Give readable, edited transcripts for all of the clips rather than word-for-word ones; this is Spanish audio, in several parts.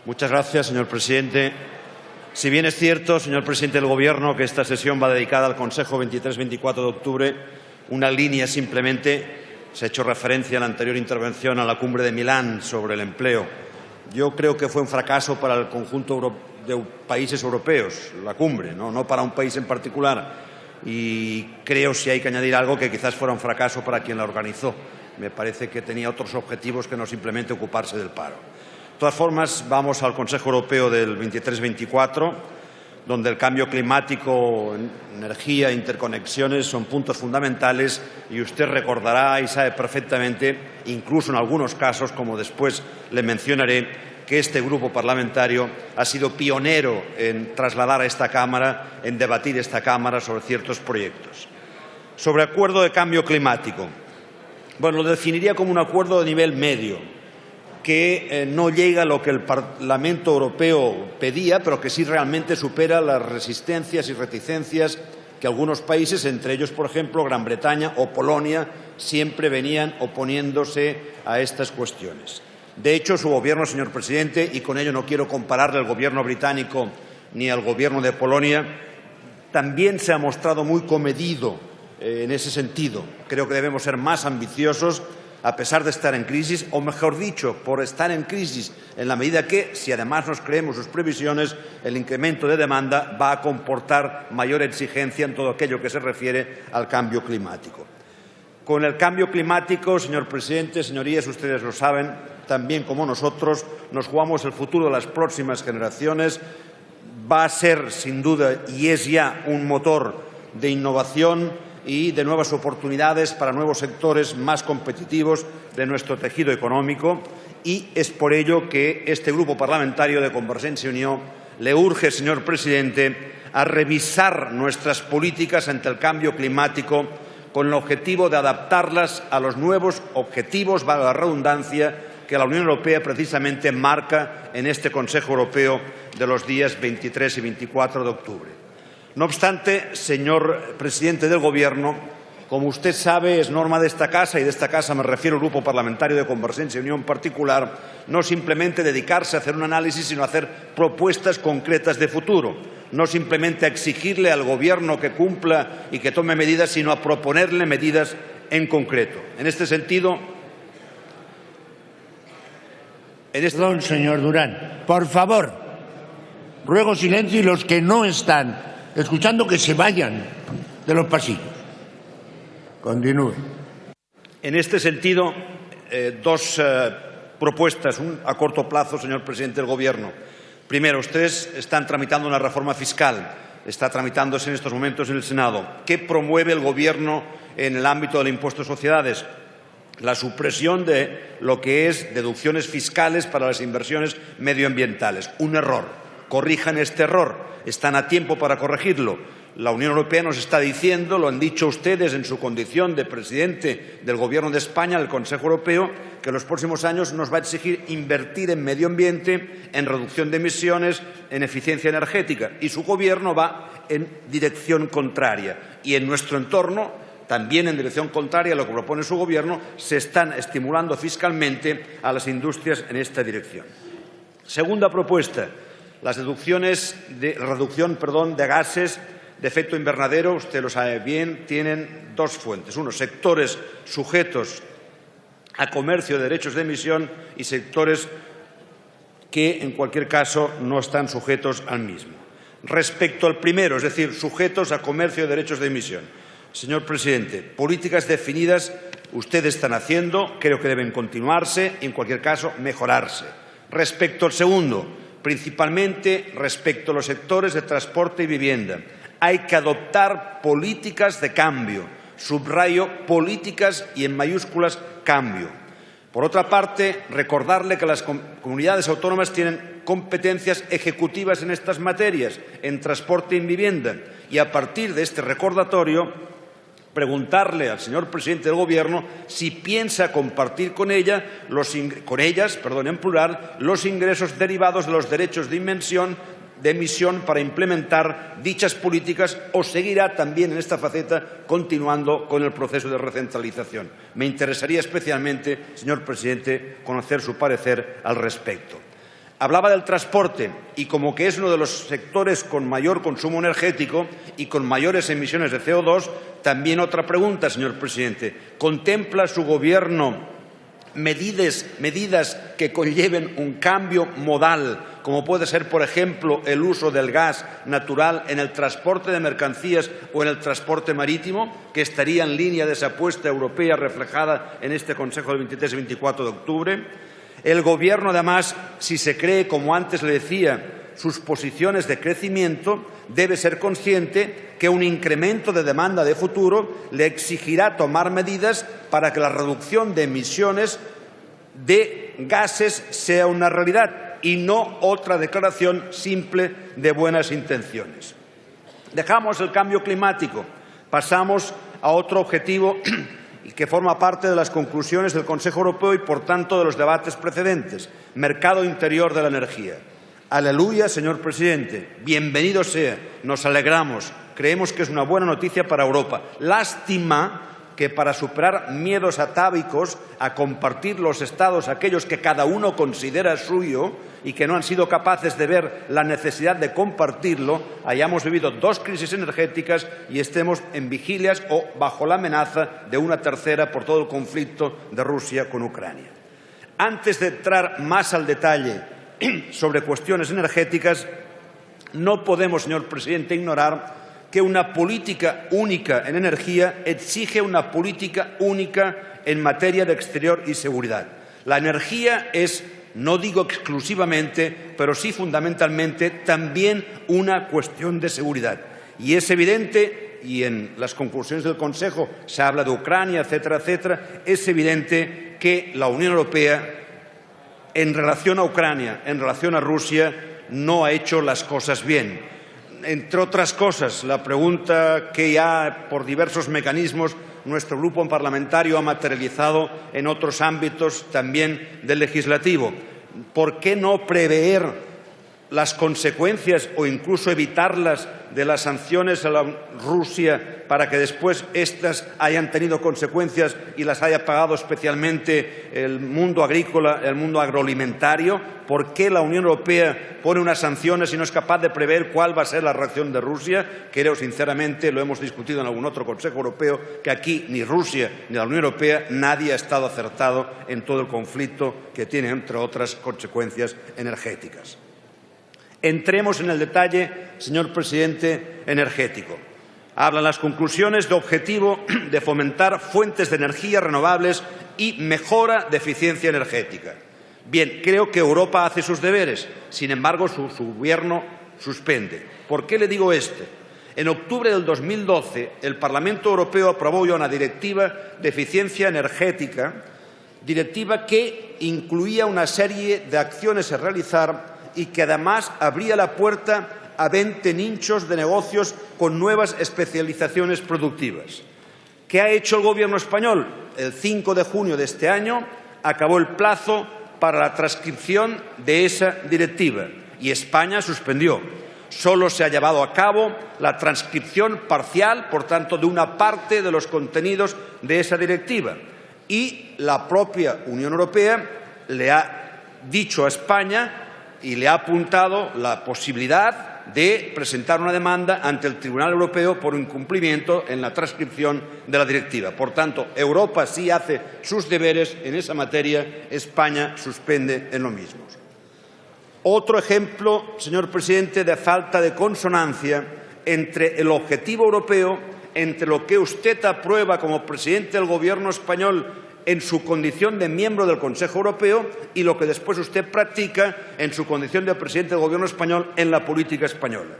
Muchas gracias, señor presidente. Si bien es cierto, señor presidente del Gobierno, que esta sesión va dedicada al Consejo 23-24 de octubre, una línea simplemente, se ha hecho referencia en la anterior intervención a la cumbre de Milán sobre el empleo. Yo creo que fue un fracaso para el conjunto de países europeos, la cumbre, no para un país en particular. Y creo, si hay que añadir algo, que quizás fuera un fracaso para quien la organizó. Me parece que tenía otros objetivos que no simplemente ocuparse del paro. De todas formas, vamos al Consejo Europeo del 23-24, donde el cambio climático, energía e interconexiones son puntos fundamentales y usted recordará y sabe perfectamente, incluso en algunos casos, como después le mencionaré, que este grupo parlamentario ha sido pionero en trasladar a esta Cámara, en debatir esta Cámara sobre ciertos proyectos. Sobre el acuerdo de cambio climático. Bueno, lo definiría como un acuerdo de nivel medio, que no llega a lo que el Parlamento Europeo pedía, pero que sí realmente supera las resistencias y reticencias que algunos países, entre ellos, por ejemplo, Gran Bretaña o Polonia, siempre venían oponiéndose a estas cuestiones. De hecho, su Gobierno, señor presidente, y con ello no quiero compararle al Gobierno británico ni al Gobierno de Polonia, también se ha mostrado muy comedido en ese sentido. Creo que debemos ser más ambiciosos a pesar de estar en crisis, o mejor dicho, por estar en crisis, en la medida que, si además nos creemos sus previsiones, el incremento de demanda va a comportar mayor exigencia en todo aquello que se refiere al cambio climático. Con el cambio climático, señor presidente, señorías, ustedes lo saben, también como nosotros, nos jugamos el futuro de las próximas generaciones. Va a ser, sin duda, y es ya un motor de innovación y de nuevas oportunidades para nuevos sectores más competitivos de nuestro tejido económico, y es por ello que este Grupo Parlamentario de Convergencia y Unió le urge, señor presidente, a revisar nuestras políticas ante el cambio climático con el objetivo de adaptarlas a los nuevos objetivos, valga la redundancia, que la Unión Europea precisamente marca en este Consejo Europeo de los días 23 y 24 de octubre. No obstante, señor presidente del Gobierno, como usted sabe, es norma de esta Casa, y de esta Casa me refiero al Grupo Parlamentario de Convergencia y Unió en particular, no simplemente dedicarse a hacer un análisis, sino a hacer propuestas concretas de futuro. No simplemente a exigirle al Gobierno que cumpla y que tome medidas, sino a proponerle medidas en concreto. En este sentido, Perdón, señor Durán. Por favor, ruego silencio, y los que no están escuchando, que se vayan de los pasillos. Continúe. En este sentido, dos propuestas a corto plazo, señor presidente del Gobierno. Primero, ustedes están tramitando una reforma fiscal, está tramitándose en estos momentos en el Senado. ¿Qué promueve el Gobierno en el ámbito del impuesto de sociedades? La supresión de lo que es deducciones fiscales para las inversiones medioambientales. Un error. Corrijan este error. Están a tiempo para corregirlo. La Unión Europea nos está diciendo, lo han dicho ustedes en su condición de presidente del Gobierno de España, del Consejo Europeo, que en los próximos años nos va a exigir invertir en medio ambiente, en reducción de emisiones, en eficiencia energética. Y su Gobierno va en dirección contraria. Y en nuestro entorno, también en dirección contraria a lo que propone su Gobierno, se están estimulando fiscalmente a las industrias en esta dirección. Segunda propuesta, las deducciones de reducción de gases de efecto invernadero, usted lo sabe bien, tienen dos fuentes. Uno, sectores sujetos a comercio de derechos de emisión, y sectores que, en cualquier caso, no están sujetos al mismo. Respecto al primero, es decir, sujetos a comercio de derechos de emisión, señor presidente, políticas definidas ustedes están haciendo, creo que deben continuarse y, en cualquier caso, mejorarse. Respecto al segundo, principalmente respecto a los sectores de transporte y vivienda, hay que adoptar políticas de cambio. Subrayo políticas y en mayúsculas cambio. Por otra parte, recordarle que las comunidades autónomas tienen competencias ejecutivas en estas materias, en transporte y en vivienda, y a partir de este recordatorio, preguntarle al señor presidente del Gobierno si piensa compartir con ellas, en plural, los ingresos derivados de los derechos de emisión para implementar dichas políticas, o seguirá también en esta faceta continuando con el proceso de recentralización. Me interesaría especialmente, señor presidente, conocer su parecer al respecto. Hablaba del transporte y como que es uno de los sectores con mayor consumo energético y con mayores emisiones de CO2, también otra pregunta, señor presidente. ¿Contempla su Gobierno medidas que conlleven un cambio modal, como puede ser, por ejemplo, el uso del gas natural en el transporte de mercancías o en el transporte marítimo, que estaría en línea de esa apuesta europea reflejada en este Consejo del 23 y 24 de octubre? El Gobierno, además, si se cree, como antes le decía, sus posiciones de crecimiento, debe ser consciente que un incremento de demanda de futuro le exigirá tomar medidas para que la reducción de emisiones de gases sea una realidad y no otra declaración simple de buenas intenciones. Dejamos el cambio climático, pasamos a otro objetivo que forma parte de las conclusiones del Consejo Europeo y, por tanto, de los debates precedentes: mercado interior de la energía. Aleluya, señor presidente, bienvenido sea, nos alegramos, creemos que es una buena noticia para Europa. Lástima que para superar miedos atávicos a compartir los Estados, aquellos que cada uno considera suyo y que no han sido capaces de ver la necesidad de compartirlo, hayamos vivido dos crisis energéticas y estemos en vigilias o bajo la amenaza de una tercera por todo el conflicto de Rusia con Ucrania. Antes de entrar más al detalle sobre cuestiones energéticas, no podemos, señor presidente, ignorar que una política única en energía exige una política única en materia de exterior y seguridad. La energía es, no digo exclusivamente, pero sí fundamentalmente, también una cuestión de seguridad. Y es evidente, y en las conclusiones del Consejo se habla de Ucrania, etcétera, etcétera, es evidente que la Unión Europea, en relación a Ucrania, en relación a Rusia, no ha hecho las cosas bien. Entre otras cosas, la pregunta que ya por diversos mecanismos nuestro grupo parlamentario ha materializado en otros ámbitos también del legislativo. ¿Por qué no prever las consecuencias o incluso evitarlas de las sanciones a la Rusia para que después éstas hayan tenido consecuencias y las haya pagado especialmente el mundo agrícola, el mundo agroalimentario? ¿Por qué la Unión Europea pone unas sanciones y no es capaz de prever cuál va a ser la reacción de Rusia? Creo, sinceramente, lo hemos discutido en algún otro Consejo Europeo, que aquí ni Rusia ni la Unión Europea, nadie ha estado acertado en todo el conflicto que tiene, entre otras, consecuencias energéticas. Entremos en el detalle, señor presidente, energético. Hablan las conclusiones de objetivo de fomentar fuentes de energía renovables y mejora de eficiencia energética. Bien, creo que Europa hace sus deberes, sin embargo, su Gobierno suspende. ¿Por qué le digo esto? En octubre del 2012, el Parlamento Europeo aprobó ya una directiva de eficiencia energética, directiva que incluía una serie de acciones a realizar y que además abría la puerta a 20 nichos de negocios con nuevas especializaciones productivas. ¿Qué ha hecho el Gobierno español? El 5 de junio de este año acabó el plazo para la transcripción de esa directiva y España suspendió. Solo se ha llevado a cabo la transcripción parcial, por tanto, de una parte de los contenidos de esa directiva. Y la propia Unión Europea le ha dicho a España y le ha apuntado la posibilidad de presentar una demanda ante el Tribunal Europeo por incumplimiento en la transcripción de la directiva. Por tanto, Europa sí hace sus deberes en esa materia, España suspende en lo mismo. Otro ejemplo, señor presidente, de falta de consonancia entre el objetivo europeo, entre lo que usted aprueba como presidente del Gobierno español en su condición de miembro del Consejo Europeo y lo que después usted practica en su condición de presidente del Gobierno español en la política española.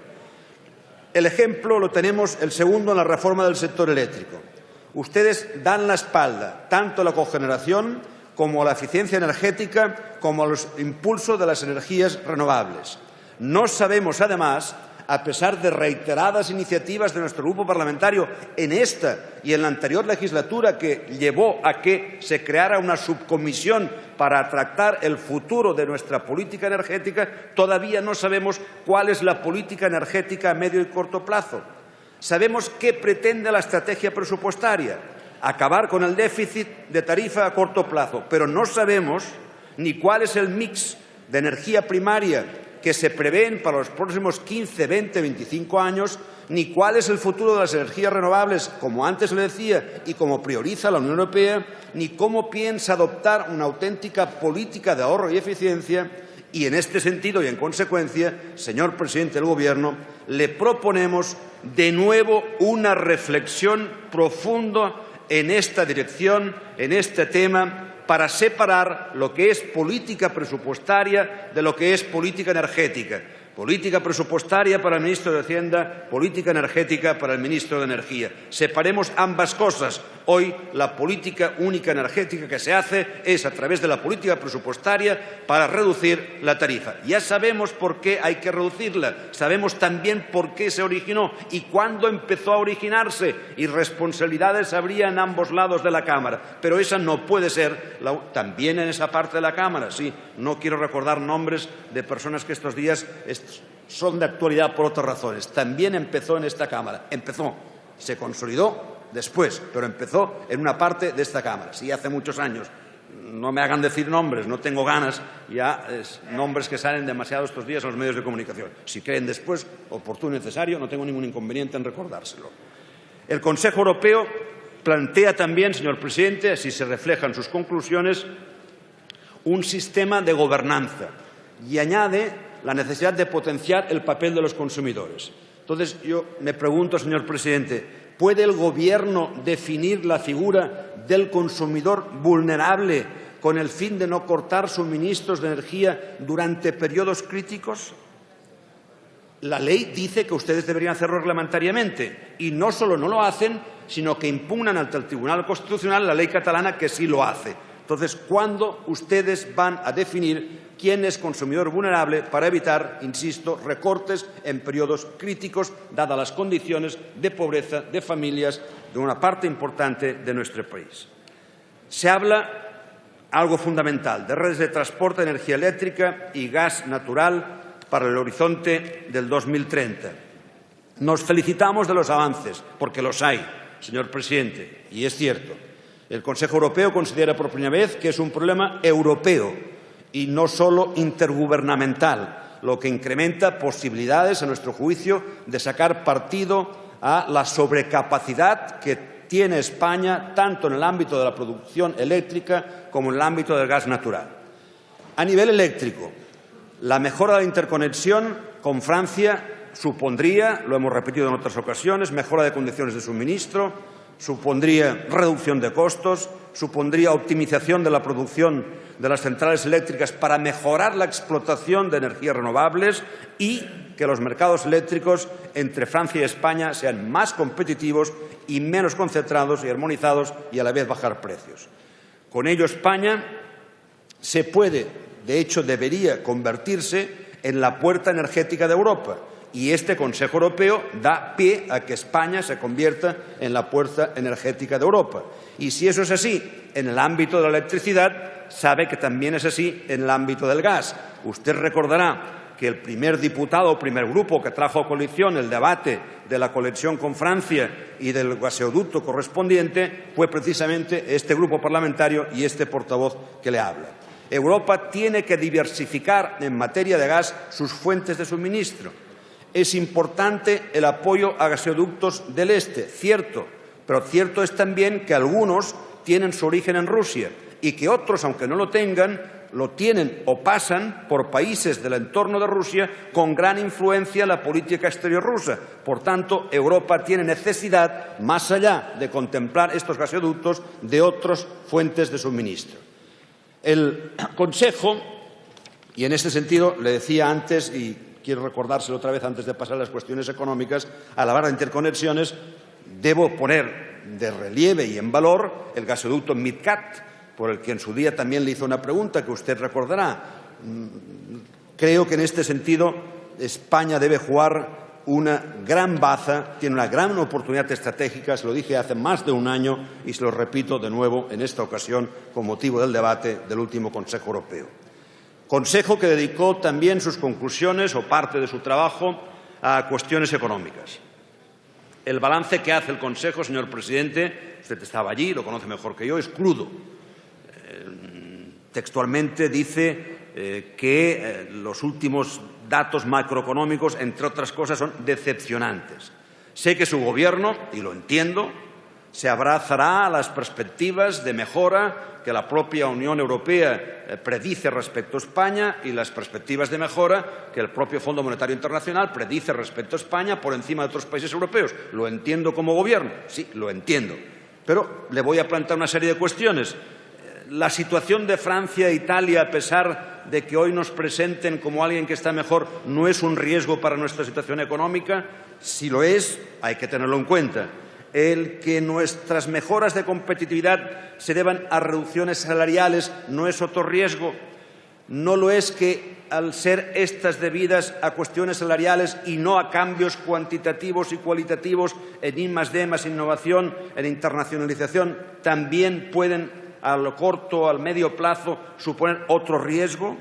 El ejemplo lo tenemos, el segundo, en la reforma del sector eléctrico. Ustedes dan la espalda tanto a la cogeneración como a la eficiencia energética como a los impulsos de las energías renovables. No sabemos, además, a pesar de reiteradas iniciativas de nuestro grupo parlamentario en esta y en la anterior legislatura, que llevó a que se creara una subcomisión para tratar el futuro de nuestra política energética, todavía no sabemos cuál es la política energética a medio y corto plazo. Sabemos qué pretende la estrategia presupuestaria: acabar con el déficit de tarifa a corto plazo, pero no sabemos ni cuál es el mix de energía primaria que se prevén para los próximos 15, 20, 25 años, ni cuál es el futuro de las energías renovables, como antes le decía, y como prioriza la Unión Europea, ni cómo piensa adoptar una auténtica política de ahorro y eficiencia. Y en este sentido y en consecuencia, señor presidente del Gobierno, le proponemos de nuevo una reflexión profunda en esta dirección, en este tema, para separar lo que es política presupuestaria de lo que es política energética. Política presupuestaria para el ministro de Hacienda, política energética para el ministro de Energía. Separemos ambas cosas. Hoy la política única energética que se hace es a través de la política presupuestaria para reducir la tarifa. Ya sabemos por qué hay que reducirla, sabemos también por qué se originó y cuándo empezó a originarse, y responsabilidades habría en ambos lados de la Cámara. Pero esa no puede ser, también en esa parte de la Cámara, sí, no quiero recordar nombres de personas que estos días son de actualidad por otras razones. También empezó en esta Cámara. Empezó, se consolidó después, pero empezó en una parte de esta Cámara. Sí, hace muchos años. No me hagan decir nombres, no tengo ganas, ya nombres que salen demasiado estos días en los medios de comunicación. Si creen después oportuno y necesario, no tengo ningún inconveniente en recordárselo. El Consejo Europeo plantea también, señor presidente, así se refleja en sus conclusiones, un sistema de gobernanza y añade la necesidad de potenciar el papel de los consumidores. Entonces, yo me pregunto, señor presidente, ¿puede el Gobierno definir la figura del consumidor vulnerable con el fin de no cortar suministros de energía durante periodos críticos? La ley dice que ustedes deberían hacerlo reglamentariamente y no solo no lo hacen, sino que impugnan ante el Tribunal Constitucional la ley catalana que sí lo hace. Entonces, ¿cuándo ustedes van a definir quién es consumidor vulnerable para evitar, insisto, recortes en periodos críticos, dadas las condiciones de pobreza de familias de una parte importante de nuestro país? Se habla, algo fundamental, de redes de transporte de energía eléctrica y gas natural para el horizonte del 2030. Nos felicitamos de los avances, porque los hay, señor presidente, y es cierto. El Consejo Europeo considera por primera vez que es un problema europeo y no solo intergubernamental, lo que incrementa posibilidades, a nuestro juicio, de sacar partido a la sobrecapacidad que tiene España tanto en el ámbito de la producción eléctrica como en el ámbito del gas natural. A nivel eléctrico, la mejora de la interconexión con Francia supondría, lo hemos repetido en otras ocasiones, mejora de condiciones de suministro, supondría reducción de costos, supondría optimización de la producción de las centrales eléctricas para mejorar la explotación de energías renovables y que los mercados eléctricos entre Francia y España sean más competitivos y menos concentrados y armonizados y a la vez bajar precios. Con ello, España se puede, de hecho debería convertirse en la puerta energética de Europa. Y este Consejo Europeo da pie a que España se convierta en la puerta energética de Europa. Y si eso es así en el ámbito de la electricidad, sabe que también es así en el ámbito del gas. Usted recordará que el primer diputado o primer grupo que trajo a coalición el debate de la conexión con Francia y del gaseoducto correspondiente fue precisamente este grupo parlamentario y este portavoz que le habla. Europa tiene que diversificar en materia de gas sus fuentes de suministro. Es importante el apoyo a gaseoductos del este, cierto, pero cierto es también que algunos tienen su origen en Rusia y que otros, aunque no lo tengan, lo tienen o pasan por países del entorno de Rusia con gran influencia en la política exterior rusa. Por tanto, Europa tiene necesidad, más allá de contemplar estos gaseoductos, de otras fuentes de suministro. El Consejo, y en este sentido le decía antes, y quiero recordárselo otra vez antes de pasar a las cuestiones económicas, a la barra de interconexiones, debo poner de relieve y en valor el gasoducto MidCat, por el que en su día también le hizo una pregunta que usted recordará. Creo que en este sentido España debe jugar una gran baza, tiene una gran oportunidad estratégica, se lo dije hace más de un año y se lo repito de nuevo en esta ocasión con motivo del debate del último Consejo Europeo. Consejo que dedicó también sus conclusiones o parte de su trabajo a cuestiones económicas. El balance que hace el Consejo, señor presidente, usted estaba allí, lo conoce mejor que yo, es crudo. Textualmente dice que los últimos datos macroeconómicos, entre otras cosas, son decepcionantes. Sé que su Gobierno, y lo entiendo, se abrazará a las perspectivas de mejora que la propia Unión Europea predice respecto a España y las perspectivas de mejora que el propio Fondo Monetario Internacional predice respecto a España por encima de otros países europeos. Lo entiendo como Gobierno, sí, lo entiendo. Pero le voy a plantear una serie de cuestiones. La situación de Francia e Italia, a pesar de que hoy nos presenten como alguien que está mejor, ¿no es un riesgo para nuestra situación económica? Si lo es, hay que tenerlo en cuenta. El que nuestras mejoras de competitividad se deban a reducciones salariales no es otro riesgo. No lo es que, al ser estas debidas a cuestiones salariales y no a cambios cuantitativos y cualitativos en I+D más innovación, en internacionalización, también pueden a lo corto o al medio plazo suponer otro riesgo?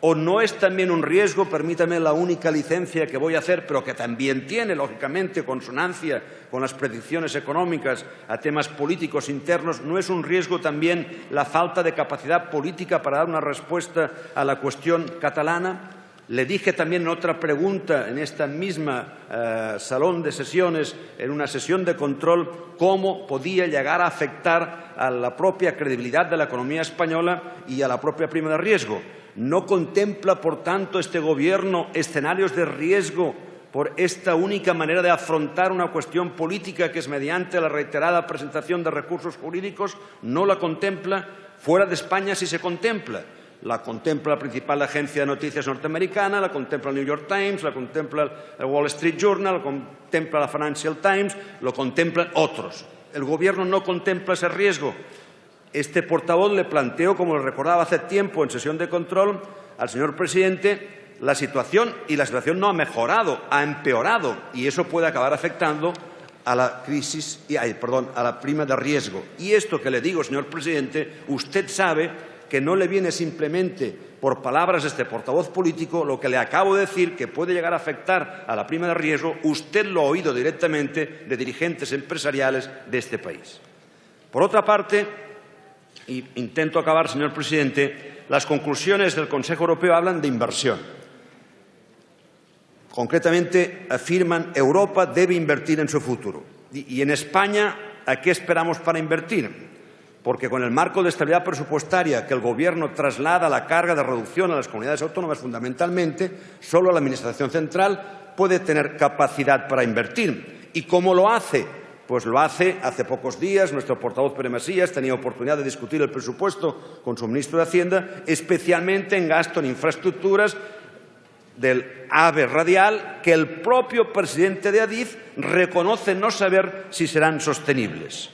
¿O no es también un riesgo, permítame la única licencia que voy a hacer, pero que también tiene, lógicamente, consonancia con las predicciones económicas a temas políticos internos, no es un riesgo también la falta de capacidad política para dar una respuesta a la cuestión catalana? Le dije también en otra pregunta, en esta misma salón de sesiones, en una sesión de control, cómo podía llegar a afectar a la propia credibilidad de la economía española y a la propia prima de riesgo. ¿No contempla, por tanto, este Gobierno escenarios de riesgo por esta única manera de afrontar una cuestión política que es mediante la reiterada presentación de recursos jurídicos? ¿No la contempla? Fuera de España sí se contempla. La contempla la principal agencia de noticias norteamericana, la contempla el New York Times, la contempla el Wall Street Journal, la contempla la Financial Times, lo contemplan otros. El Gobierno no contempla ese riesgo. Este portavoz le planteó, como le recordaba hace tiempo en sesión de control al señor presidente, la situación, y la situación no ha mejorado, ha empeorado, y eso puede acabar afectando a la crisis, a la prima de riesgo. Y esto que le digo, señor presidente, usted sabe que no le viene simplemente por palabras de este portavoz político. Lo que le acabo de decir, que puede llegar a afectar a la prima de riesgo, usted lo ha oído directamente de dirigentes empresariales de este país. Por otra parte, y intento acabar, señor presidente, las conclusiones del Consejo Europeo hablan de inversión. Concretamente, afirman que Europa debe invertir en su futuro. Y en España, ¿a qué esperamos para invertir? Porque con el marco de estabilidad presupuestaria que el Gobierno traslada la carga de reducción a las comunidades autónomas fundamentalmente, solo la Administración central puede tener capacidad para invertir. ¿Y cómo lo hace? Pues lo hace hace pocos días. Nuestro portavoz Pere Masías tenía oportunidad de discutir el presupuesto con su ministro de Hacienda, especialmente en gasto en infraestructuras del AVE radial, que el propio presidente de Adif reconoce no saber si serán sostenibles.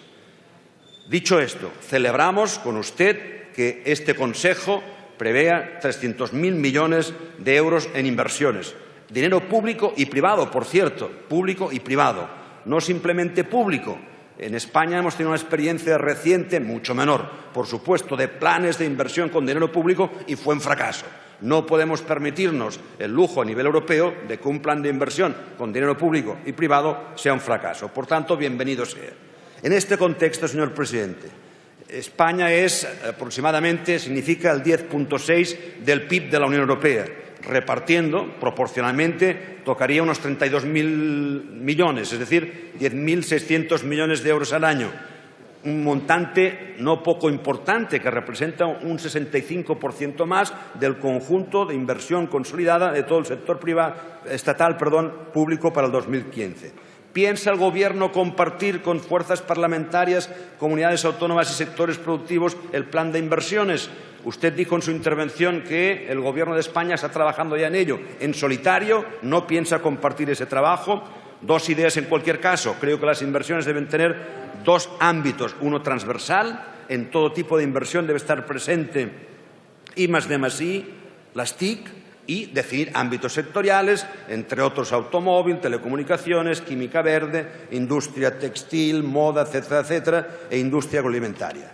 Dicho esto, celebramos con usted que este Consejo prevea 300.000 millones de euros en inversiones. Dinero público y privado, por cierto, público y privado, no simplemente público. En España hemos tenido una experiencia reciente, mucho menor, por supuesto, de planes de inversión con dinero público y fue un fracaso. No podemos permitirnos el lujo a nivel europeo de que un plan de inversión con dinero público y privado sea un fracaso. Por tanto, bienvenido sea. En este contexto, señor presidente, España es aproximadamente, significa el 10,6% del PIB de la Unión Europea. Repartiendo proporcionalmente tocaría unos 32.000 millones, es decir, 10.600 millones de euros al año. Un montante no poco importante que representa un 65% más del conjunto de inversión consolidada de todo el sector público para el 2015. ¿Piensa el Gobierno compartir con fuerzas parlamentarias, comunidades autónomas y sectores productivos el plan de inversiones? Usted dijo en su intervención que el Gobierno de España está trabajando ya en ello. En solitario, no piensa compartir ese trabajo. Dos ideas en cualquier caso. Creo que las inversiones deben tener dos ámbitos. Uno transversal, en todo tipo de inversión debe estar presente I+D+I, las TIC, y definir ámbitos sectoriales, entre otros automóvil, telecomunicaciones, química verde, industria textil, moda, etcétera, etcétera, e industria agroalimentaria.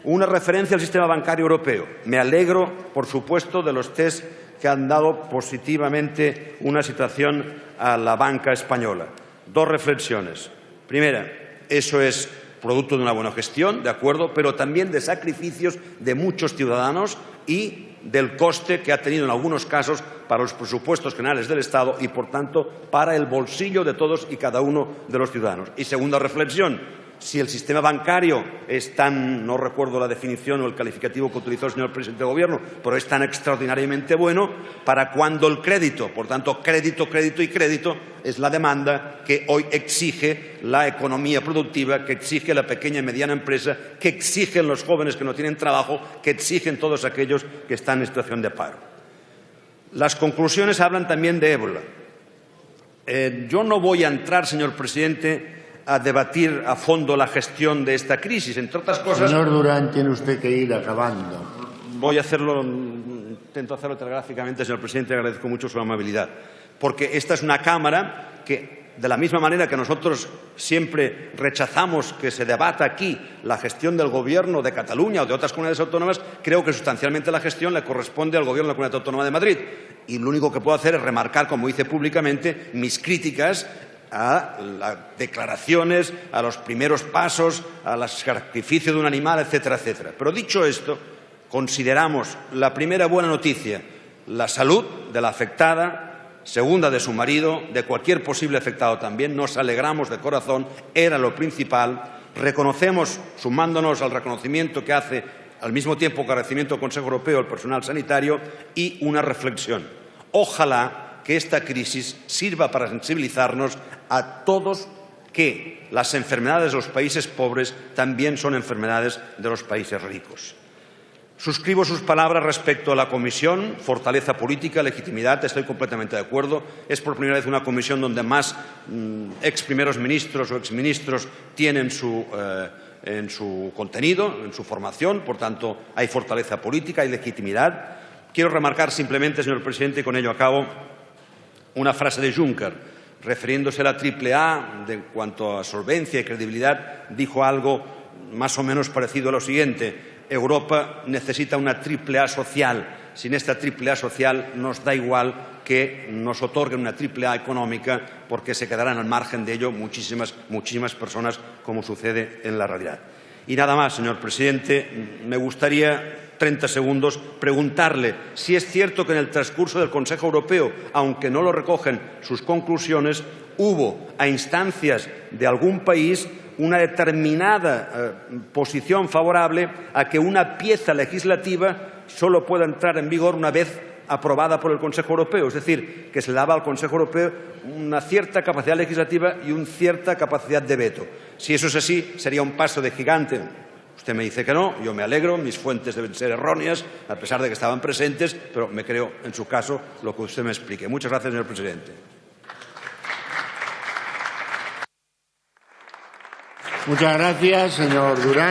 Una referencia al sistema bancario europeo. Me alegro, por supuesto, de los test que han dado positivamente una situación a la banca española. Dos reflexiones. Primera, eso es producto de una buena gestión, de acuerdo, pero también de sacrificios de muchos ciudadanos y del coste que ha tenido en algunos casos para los presupuestos generales del Estado y, por tanto, para el bolsillo de todos y cada uno de los ciudadanos. Y segunda reflexión, si el sistema bancario es tan, no recuerdo la definición o el calificativo que utilizó el señor presidente del Gobierno, pero es tan extraordinariamente bueno, ¿para cuándo el crédito? Por tanto, crédito, crédito y crédito es la demanda que hoy exige la economía productiva, que exige la pequeña y mediana empresa, que exigen los jóvenes que no tienen trabajo, que exigen todos aquellos que están en situación de paro. Las conclusiones hablan también de ébola. Yo no voy a entrar, señor presidente, a debatir a fondo la gestión de esta crisis, entre otras cosas. Señor Durán, tiene usted que ir acabando. Voy a hacerlo, intento hacerlo telegráficamente, señor presidente, agradezco mucho su amabilidad, porque esta es una Cámara que, de la misma manera que nosotros siempre rechazamos que se debata aquí la gestión del Gobierno de Cataluña o de otras comunidades autónomas, creo que sustancialmente la gestión le corresponde al Gobierno de la Comunidad Autónoma de Madrid. Y lo único que puedo hacer es remarcar, como hice públicamente, mis críticas a las declaraciones, a los primeros pasos, al sacrificio de un animal, etcétera, etcétera. Pero dicho esto, consideramos la primera buena noticia la salud de la afectada, segunda de su marido, de cualquier posible afectado también. Nos alegramos de corazón, era lo principal. Reconocemos, sumándonos al reconocimiento que hace al mismo tiempo que agradecimiento al Consejo Europeo al personal sanitario, y una reflexión. Ojalá que esta crisis sirva para sensibilizarnos a todos que las enfermedades de los países pobres también son enfermedades de los países ricos. Suscribo sus palabras respecto a la Comisión, fortaleza política, legitimidad, estoy completamente de acuerdo. Es por primera vez una comisión donde más ex primeros ministros o exministros tienen en su contenido, en su formación, por tanto hay fortaleza política y legitimidad. Quiero remarcar simplemente, señor presidente, y con ello acabo, una frase de Juncker, refiriéndose a la AAA en cuanto a solvencia y credibilidad, dijo algo más o menos parecido a lo siguiente: Europa necesita una AAA social. Sin esta AAA social nos da igual que nos otorguen una AAA económica, porque se quedarán al margen de ello muchísimas personas, como sucede en la realidad. Y nada más, señor presidente, me gustaría 30 segundos, preguntarle si es cierto que en el transcurso del Consejo Europeo, aunque no lo recogen sus conclusiones, hubo, a instancias de algún país, una determinada posición favorable a que una pieza legislativa solo pueda entrar en vigor una vez aprobada por el Consejo Europeo. Es decir, que se le daba al Consejo Europeo una cierta capacidad legislativa y una cierta capacidad de veto. Si eso es así, sería un paso de gigante. Usted me dice que no, yo me alegro, mis fuentes deben ser erróneas, a pesar de que estaban presentes, pero me creo, en su caso, lo que usted me explique. Muchas gracias, señor presidente. Muchas gracias, señor Durán.